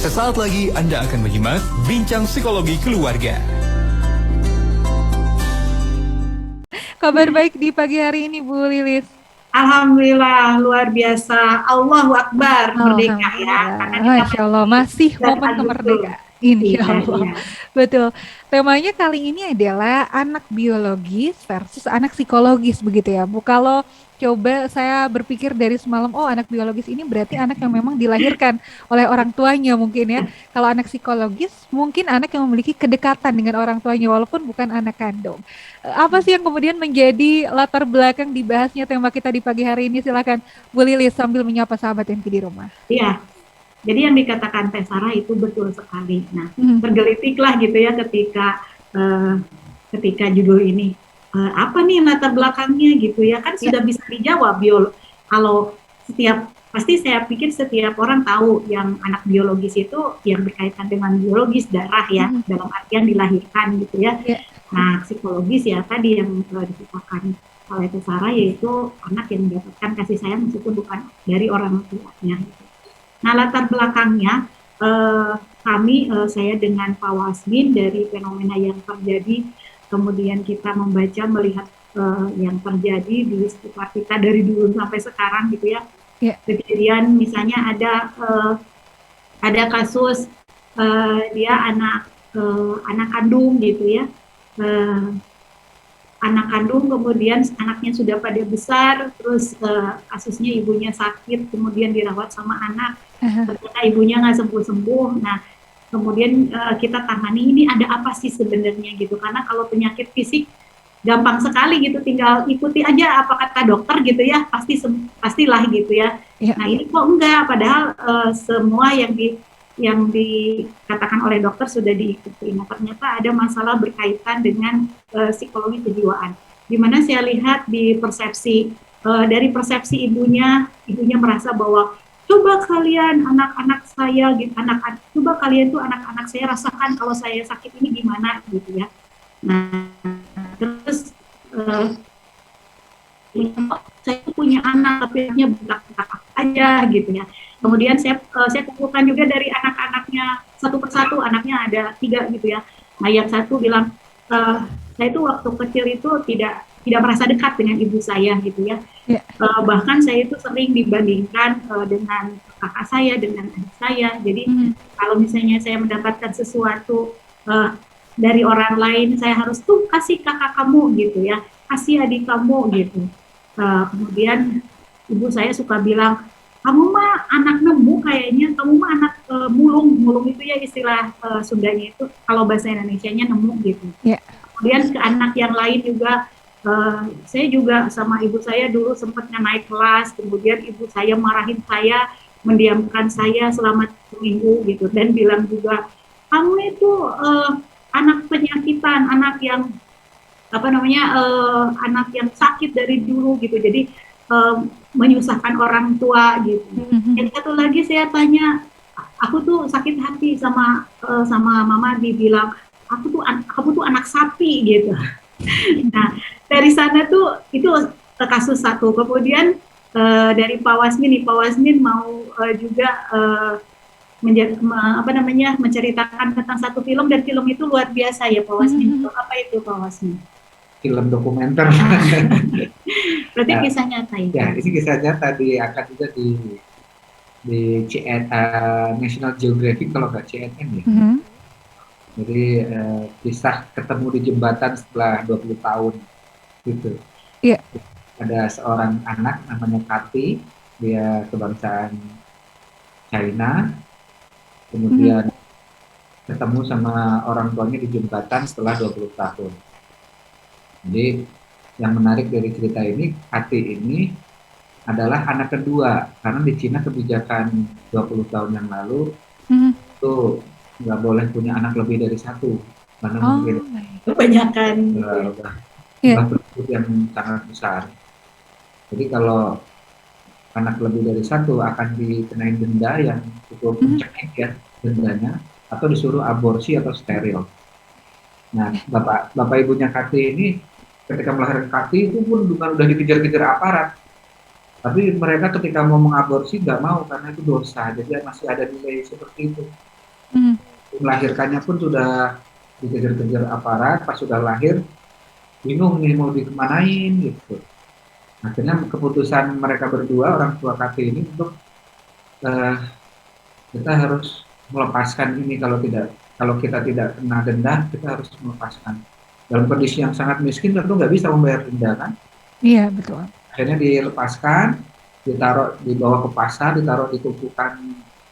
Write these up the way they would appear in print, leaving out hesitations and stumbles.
Sesaat lagi Anda akan menyimak Bincang Psikologi Keluarga. Kabar baik di pagi hari ini, Bu Lilis. Alhamdulillah, luar biasa. Allahu Akbar, merdeka ya. Alhamdulillah, Karena kita Masya Allah, masih masih dan momen Agustus. kemerdekaan. Insya Iya, Allah, iya. betul. Temanya kali ini adalah anak biologis versus anak psikologis, begitu ya, Bu. Kalau coba saya berpikir dari semalam, oh anak biologis ini berarti anak yang memang dilahirkan oleh orang tuanya mungkin ya. Kalau anak psikologis, mungkin anak yang memiliki kedekatan dengan orang tuanya walaupun bukan anak kandung. Apa sih yang kemudian menjadi latar belakang dibahasnya tema kita di pagi hari ini? Silakan Bu Lilis sambil menyapa sahabat yang di rumah. Iya. Jadi yang dikatakan Teh Sarah itu betul sekali. Nah, Hmm. bergelitiklah gitu ya eh, ketika judul ini. Apa nih latar belakangnya gitu ya? Kan Ya. sudah bisa dijawab kalau pasti saya pikir setiap orang tahu yang anak biologis itu yang berkaitan dengan biologis darah ya, Hmm. dalam artian dilahirkan gitu ya. Ya. Nah, psikologis ya tadi yang dikatakan oleh Teh Sarah yaitu anak yang mendapatkan kasih sayang meskipun bukan dari orang tuanya. Nah, latar belakangnya saya dengan Pak Wasmin dari fenomena yang terjadi, kemudian kita membaca melihat yang terjadi di sekitar kita dari dulu sampai sekarang gitu ya. Ya. Kejadian misalnya ada kasus dia anak kandung gitu ya. Anak kandung kemudian anaknya sudah pada besar, terus kasusnya ibunya sakit kemudian dirawat sama anak, ternyata ibunya nggak sembuh-sembuh. Nah, kemudian kita tangani ini ada apa sih sebenarnya gitu, karena kalau penyakit fisik gampang sekali gitu, tinggal ikuti aja apa kata dokter gitu ya, pastilah gitu ya. Ya. Nah, ini kok enggak, padahal semua yang dikatakan oleh dokter sudah diikuti. Nah, ternyata ada masalah berkaitan dengan psikologi kejiwaan. Di mana saya lihat di persepsi dari persepsi ibunya merasa bahwa coba kalian anak-anak saya gitu, coba kalian tuh anak-anak saya rasakan kalau saya sakit ini gimana gitu ya. Nah, terus saya punya anak tapi anaknya butak-butak aja gitu ya. Kemudian saya kumpulkan juga dari anak-anaknya satu persatu, anaknya ada 3 gitu ya. Nah, yang satu bilang saya itu waktu kecil itu tidak merasa dekat dengan ibu saya gitu ya. Ya. Bahkan saya itu sering dibandingkan dengan kakak saya, dengan adik saya. Jadi kalau misalnya saya mendapatkan sesuatu dari orang lain, saya harus tuh kasih kakak kamu gitu ya, kasih adik kamu gitu. Kemudian ibu saya suka bilang, kamu mah anak nemu kayaknya, kamu mah anak mulung itu ya istilah Sundanya itu, kalau bahasa Indonesianya nemu gitu. Ya. Kemudian ke anak yang lain juga, saya juga sama ibu saya dulu sempatnya naik kelas, kemudian ibu saya marahin saya, mendiamkan saya selama 1 minggu gitu, dan bilang juga, kamu itu anak penyakitan, anak yang anak yang sakit dari dulu gitu, jadi menyusahkan orang tua gitu. Yang satu lagi saya tanya, aku tuh sakit hati sama mama, dibilang kamu tuh anak sapi gitu. Nah, dari sana tuh itu kasus satu. Kemudian dari Pak Wasmin mau juga menceritakan tentang satu film, dan film itu luar biasa ya Pak Wasmin. Apa itu Pak Wasmin? Film dokumenter. Berarti kisah nyata ya? Ya, ini kisah nyata diangkat juga di National Geographic kalau nggak CNN ya. Jadi kisah ketemu di jembatan setelah 20 tahun gitu. Iya. Ada seorang anak namanya Kati, dia kebangsaan China, kemudian ketemu sama orang tuanya di jembatan setelah 20 tahun. Jadi yang menarik dari cerita ini, Kati ini adalah anak kedua, karena di Cina kebijakan 20 tahun yang lalu itu nggak boleh punya anak lebih dari 1, karena mungkin kebanyakan penduduk yang sangat besar. Jadi kalau anak lebih dari 1 akan dikenain denda yang cukup mencekik ya dendanya, atau disuruh aborsi atau steril. Nah, bapak ibunya Kati ini ketika melahirkan Kati itu pun bukan udah dikejar-kejar aparat, tapi mereka ketika mau mengaborsi nggak mau karena itu dosa, jadi masih ada nilai seperti itu. Hmm. Melahirkannya pun sudah dikejar-kejar aparat, pas sudah lahir bingung nih mau dikemanain gitu. Akhirnya keputusan mereka berdua orang tua KT ini untuk eh, kita harus melepaskan ini, kalau kita tidak kena denda kita harus melepaskan. Dalam kondisi yang sangat miskin tentu nggak bisa membayar denda kan. Iya, betul. Akhirnya dilepaskan, dibawa ke pasar, ditaruh di tumpukan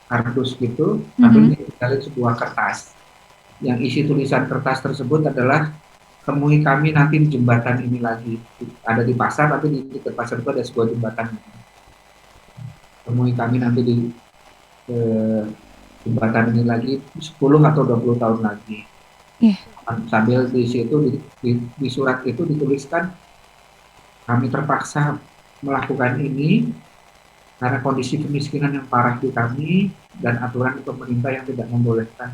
kardus gitu, sambil ditinggalin sebuah kertas. Yang isi tulisan kertas tersebut adalah temui kami nanti di jembatan ini lagi. Ada di pasar, tapi di dekat pasar itu ada sebuah jembatan. Temui kami nanti di jembatan ini lagi 10 atau 20 tahun lagi. Iya. Sambil di situ di surat itu dituliskan kami terpaksa melakukan ini karena kondisi kemiskinan yang parah di kami dan aturan pemerintah yang tidak membolehkan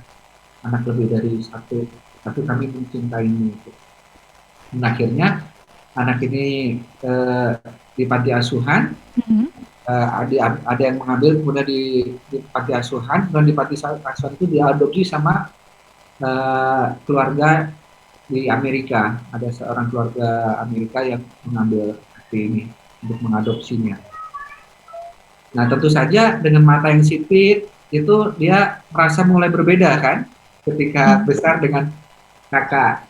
anak lebih dari satu, tapi kami mencintaimu. Dan akhirnya anak ini di panti asuhan, ada yang mengambil kemudian di panti asuhan, kemudian di panti asuhan itu diadopsi sama keluarga di Amerika. Ada seorang keluarga Amerika yang mengambil hati ini untuk mengadopsinya. Nah, tentu saja dengan mata yang sipit itu dia merasa mulai berbeda kan, ketika besar dengan kakak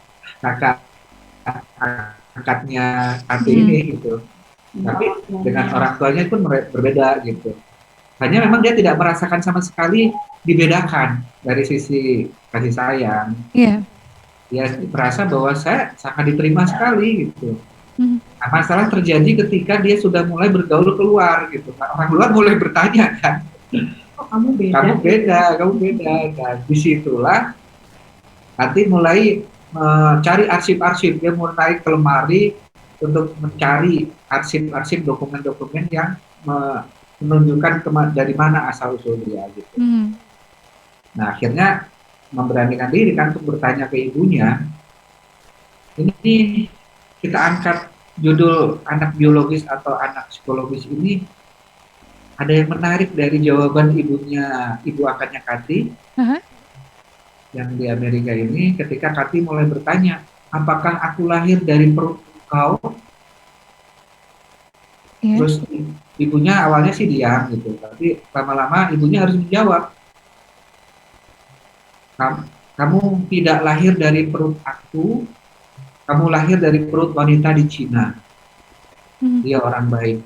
angkatnya hati ini gitu. Tapi dengan orang tuanya pun berbeda gitu. Hanya memang dia tidak merasakan sama sekali dibedakan dari sisi kasih sayang. Iya. Dia merasa bahwa saya sangat diterima sekali gitu. Nah, masalah terjadi ketika dia sudah mulai bergaul keluar gitu. Nah, orang luar mulai bertanya kan, oh, kamu beda. Kamu beda. Dan disitulah nanti mulai mencari arsip-arsip. Dia mulai ke lemari untuk mencari arsip-arsip dokumen-dokumen yang menunjukkan dari mana asal usul dia gitu. Nah, akhirnya memberanikan diri kan untuk bertanya ke ibunya. Ini kita angkat judul anak biologis atau anak psikologis ini, ada yang menarik dari jawaban ibu angkatnya Kati yang di Amerika ini, ketika Kati mulai bertanya, apakah aku lahir dari perut kau? Terus ibunya awalnya sih diam gitu, tapi lama-lama ibunya harus menjawab, kamu tidak lahir dari perut aku, kamu lahir dari perut wanita di Cina. Dia orang baik.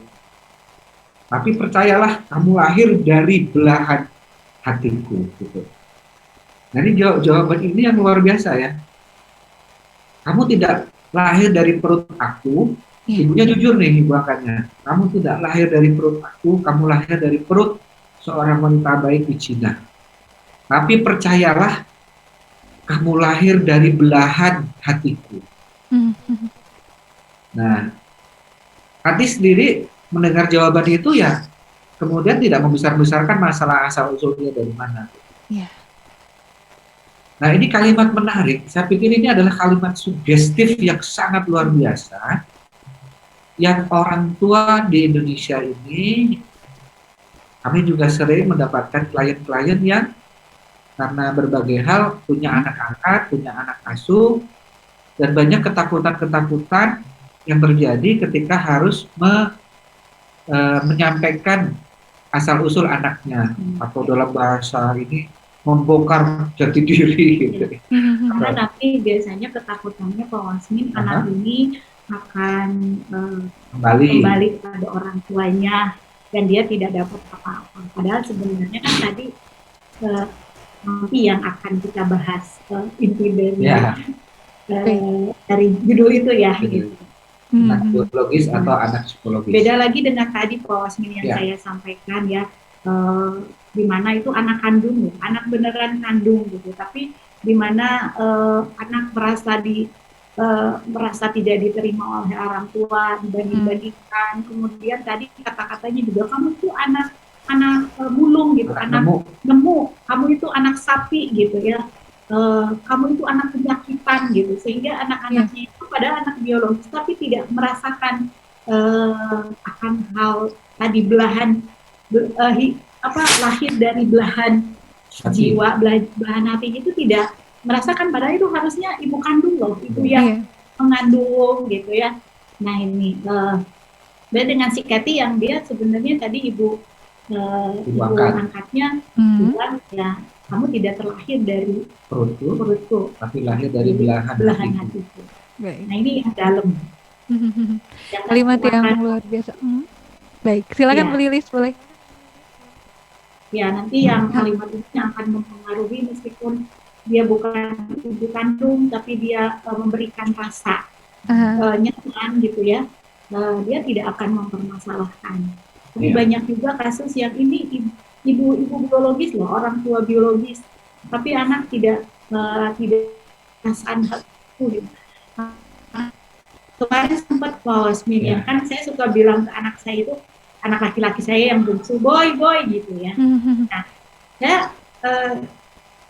Tapi percayalah, kamu lahir dari belahan hatiku. Gitu. Nah, ini jawaban ini yang luar biasa ya. Kamu tidak lahir dari perut aku, ibunya jujur nih ibu angkatnya. Kamu tidak lahir dari perut aku, kamu lahir dari perut seorang wanita baik di Cina. Tapi percayalah, kamu lahir dari belahan hatiku. Nah, Kati sendiri mendengar jawaban itu ya, kemudian tidak membesar-besarkan masalah asal usulnya dari mana. Nah, ini kalimat menarik. Saya pikir ini adalah kalimat sugestif yang sangat luar biasa, yang orang tua di Indonesia ini, kami juga sering mendapatkan klien-klien yang karena berbagai hal punya anak angkat, punya anak asuh, dan banyak ketakutan-ketakutan yang terjadi ketika harus menyampaikan asal-usul anaknya, atau dalam bahasa ini membongkar jati diri gitu. Karena nanti biasanya ketakutannya Pak Wasmin, anak ini akan kembali pada orang tuanya dan dia tidak dapat apa-apa. Padahal sebenarnya kan tadi nanti yang akan kita bahas inti dari judul itu ya. Gitu. Anak biologis atau anak psikologis. Beda lagi dengan tadi Pak Wasmin yang saya sampaikan ya, di mana itu anak kandung, anak beneran kandung gitu. Tapi di mana anak merasa tidak diterima oleh orang tua, dibanding-bandingkan. Kemudian tadi kata-katanya juga, kamu tuh anak mulung gitu, anak nemu, kamu itu anak sapi gitu ya. Kamu itu anak penyakitan gitu, sehingga anak-anaknya itu padahal anak biologis tapi tidak merasakan akan hal tadi belahan lahir dari belahan Hati. jiwa, belahan hati itu tidak merasakan, padahal itu harusnya ibu kandung loh, ibu yang mengandung gitu ya. Nah ini beda dengan si Kathy yang dia sebenarnya tadi ibu angkatnya bilang ya, kamu tidak terlahir dari perutku, tapi lahir dari belahan hatiku. Nah ini yang dalam. Kalimat yang luar biasa. Baik, silakan Bu Lilis, boleh. Ya, nanti yang kalimat ini akan mempengaruhi meskipun dia bukan ibu kandung, tapi dia memberikan rasa nyaman gitu ya. Dia tidak akan mempermasalahkan. Tapi banyak juga kasus yang ini ibu biologis loh, orang tua biologis, tapi anak tidak perasaan hati. Kemarin sempat ya kan, saya suka bilang ke anak saya itu, anak laki-laki saya yang bungsu, boy gitu ya. Nah,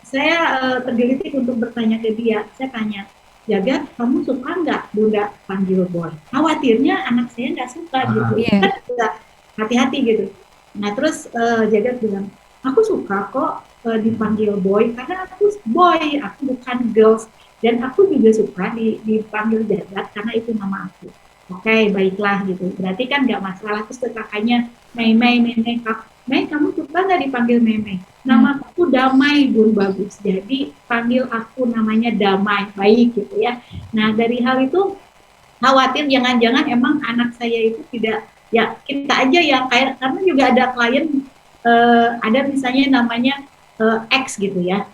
saya tergelitik untuk bertanya ke dia. Saya tanya, Jagat, kamu suka nggak Bunda panggil boy? Khawatirnya anak saya nggak suka gitu. Kan udah hati-hati gitu. Nah terus Jagat bilang, aku suka kok dipanggil boy, karena aku boy, aku bukan girls. Dan aku juga suka dipanggil Jagat karena itu nama aku. Oke, baiklah gitu. Berarti kan nggak masalah. Terus kakaknya, Mei, kamu suka nggak dipanggil Mei? Nama aku Damai, Bun, bagus. Jadi panggil aku namanya Damai, baik gitu ya. Nah dari hal itu khawatir jangan-jangan emang anak saya itu tidak, ya kita aja yang kayak, karena juga ada klien ada misalnya namanya X gitu ya.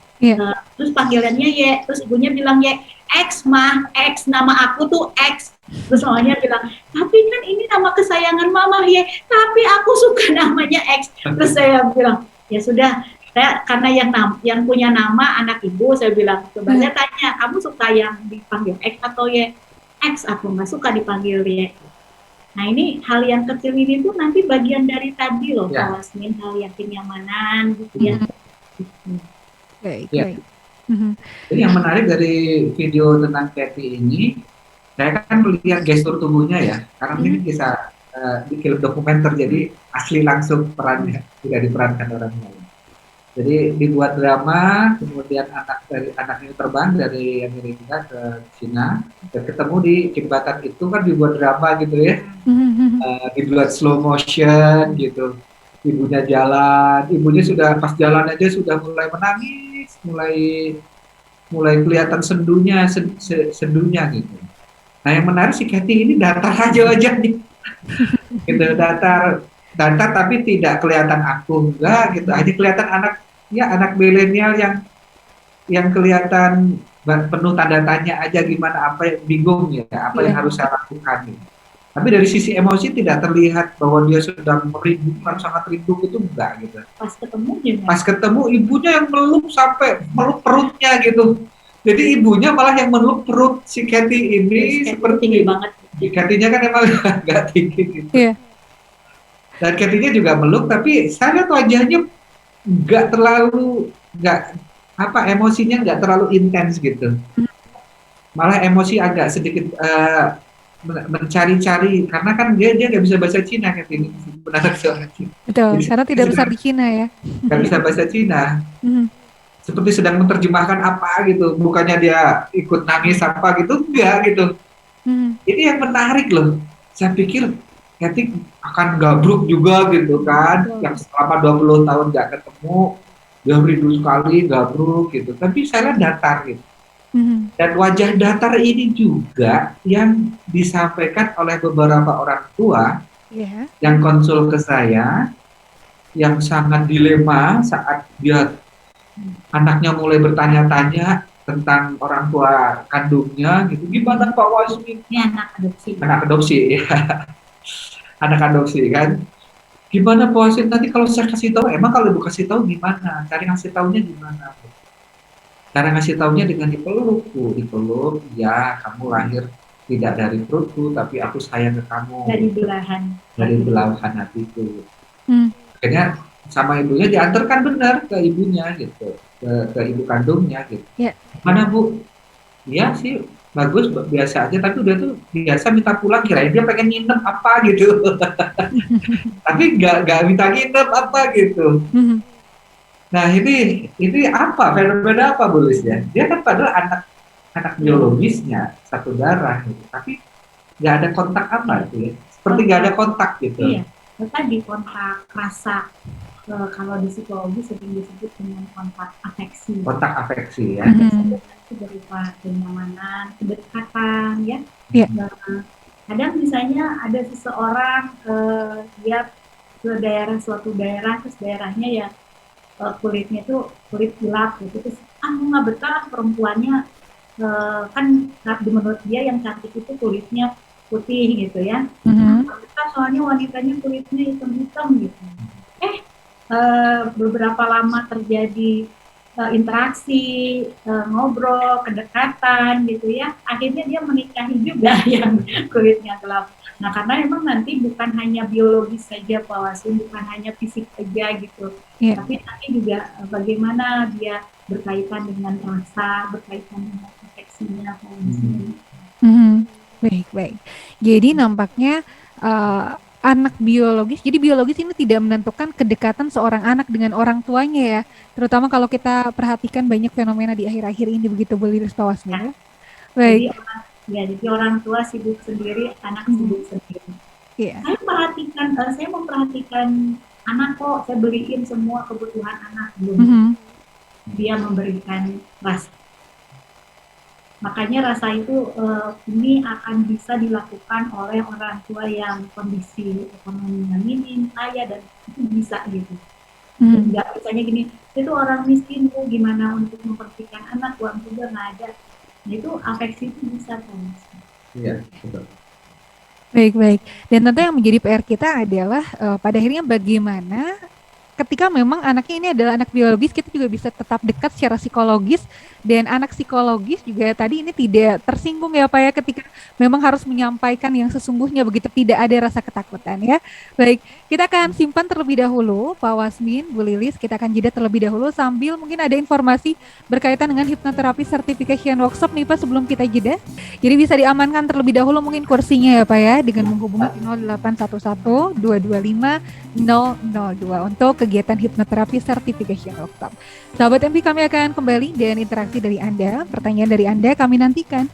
Terus panggilannya Y, terus ibunya bilang Y, X mah, X, nama aku tuh X. Terus mamanya bilang, tapi kan ini nama kesayangan mama Y, tapi aku suka namanya X. Terus saya bilang, ya sudah, saya karena yang punya nama anak ibu, saya bilang, coba saya tanya, kamu suka yang dipanggil X atau Y? X, aku nggak suka dipanggil Y. Nah ini hal yang kecil ini tuh nanti bagian dari tadi loh, Pak Lasmin, hal yang kenyamanan gitu ya. Baik. Jadi yang menarik dari video tentang Kathy ini, saya kan melihat gestur tubuhnya ya, karena ini bisa di film dokumenter, jadi asli langsung perannya, tidak diperankan orang lain. Jadi dibuat drama, kemudian anak ini terbang dari Amerika ke Cina, dan ketemu di jembatan itu kan dibuat drama gitu ya, dibuat slow motion gitu. Ibunya jalan, ibunya sudah pas jalan aja sudah mulai menangis, mulai kelihatan sendunya gitu. Nah yang menarik si Kathy ini datar aja nih, gitu, datar tapi tidak kelihatan aku enggak gitu, aja kelihatan anak milenial yang kelihatan penuh tanda tanya aja, gimana, apa yang bingung ya, apa yang harus saya lakukan gitu. Tapi dari sisi emosi tidak terlihat bahwa dia sedang merindu, sangat rindu, itu enggak gitu. Pas ketemu ibunya yang meluk sampai meluk perutnya gitu. Jadi ibunya malah yang meluk perut si Kathy ini, seperti tinggi banget. Kathy-nya kan emang enggak tinggi gitu. Dan Kathy-nya juga meluk, tapi saya lihat wajahnya emosinya enggak terlalu intens gitu. Malah emosi agak sedikit mencari-cari, karena kan dia nggak bisa bahasa Cina kan ini, benar seorang Cina. Betul, karena tidak besar di Cina ya. Nggak bisa bahasa Cina. Seperti sedang menerjemahkan apa gitu, bukannya dia ikut nangis apa gitu, enggak gitu. Ini yang menarik loh. Saya pikir Kathy akan gabruk juga gitu kan, yang selama 20 tahun nggak ketemu, dia rindu sekali, gabruk gitu. Tapi saya lihat datar gitu. Dan wajah datar ini juga yang disampaikan oleh beberapa orang tua yang konsul ke saya, yang sangat dilema saat dia anaknya mulai bertanya-tanya tentang orang tua kandungnya gitu. Gimana Pak Wasmin? Ini anak adopsi ya. Anak adopsi kan. Gimana Pak Wasmin, nanti kalau saya kasih tahu, emang kalau ibu kasih tahu gimana? Cari ngasih tahunya gimana? Cara ngasih taunya dengan dipeluk, ya kamu lahir tidak dari perutku, tapi aku sayang ke kamu. Dari belahan hatiku. Akhirnya sama ibunya diantarkan benar ke ibunya gitu, ke ibu kandungnya gitu. Mana Bu? Iya sih, bagus, biasa aja, tapi udah tuh biasa minta pulang, kirain dia pengen nginep apa gitu. Tapi nggak minta nginep apa gitu. Nah, ini apa fenomena apa Bu Lis ya? Dia kan padahal anak biologisnya satu darah gitu, tapi nggak ada kontak apa itu ya? Seperti nggak ada kontak gitu. Iya, tadi kontak rasa, kalau di psikologi sering disebut dengan kontak afeksi. Kontak afeksi ya. Mhm. Itu berupa kenyamanan, kedekatan, ya. Iya. Nah, kadang misalnya ada seseorang, dia ke suatu daerah, terus daerahnya ya kulitnya itu kulit gelap gitu, terus nggak betah perempuannya, kan menurut dia yang cantik itu kulitnya putih gitu ya. Mhm. Nggak betah soalnya wanitanya kulitnya hitam-hitam gitu. Beberapa lama terjadi interaksi, ngobrol, kedekatan gitu ya, akhirnya dia menikahi juga yang kulitnya gelap. Nah, karena memang nanti bukan hanya biologis saja Pak Wasim, bukan hanya fisik saja gitu, Iya. tapi nanti juga bagaimana dia berkaitan dengan rasa, berkaitan dengan afeksinya Pak Wasim. Mhm. Baik, baik. Jadi nampaknya anak biologis, jadi biologis ini tidak menentukan kedekatan seorang anak dengan orang tuanya ya. Terutama kalau kita perhatikan banyak fenomena di akhir-akhir ini begitu Bu Lilis Pak Wasmil ya. Jadi Baik. jadi orang tua sibuk sendiri, anak Mhm. sibuk sendiri. Iya. Saya memperhatikan anak kok, saya beliin semua kebutuhan anak, belum Mhm. dia memberikan rasa. Makanya rasa itu ini akan bisa dilakukan oleh orang tua yang kondisi ekonominya minim, kaya, dan itu bisa gitu. Mhm. Enggak misalnya gini, itu orang miskin tuh gimana untuk memperhatikan anak, uang juga nggak ada. Nah, itu afeksi itu bisa kan. Iya, betul. Baik, baik. Dan tentu yang menjadi PR kita adalah pada akhirnya bagaimana ketika memang anaknya ini adalah anak biologis, kita juga bisa tetap dekat secara psikologis, dan anak psikologis juga tadi ini tidak tersinggung ya Pak ya, ketika memang harus menyampaikan yang sesungguhnya begitu, tidak ada rasa ketakutan ya. Baik, kita akan simpan terlebih dahulu Pak Wasmin, Bu Lilis, kita akan jeda terlebih dahulu sambil mungkin ada informasi berkaitan dengan hipnoterapi certification workshop nih Pak sebelum kita jeda. Jadi bisa diamankan terlebih dahulu mungkin kursinya ya Pak ya, dengan menghubungi 0811 225 002 untuk kegiatan hipnoterapi certification workshop. Sahabat MP, kami akan kembali dan interaksi dari Anda, pertanyaan dari Anda kami nantikan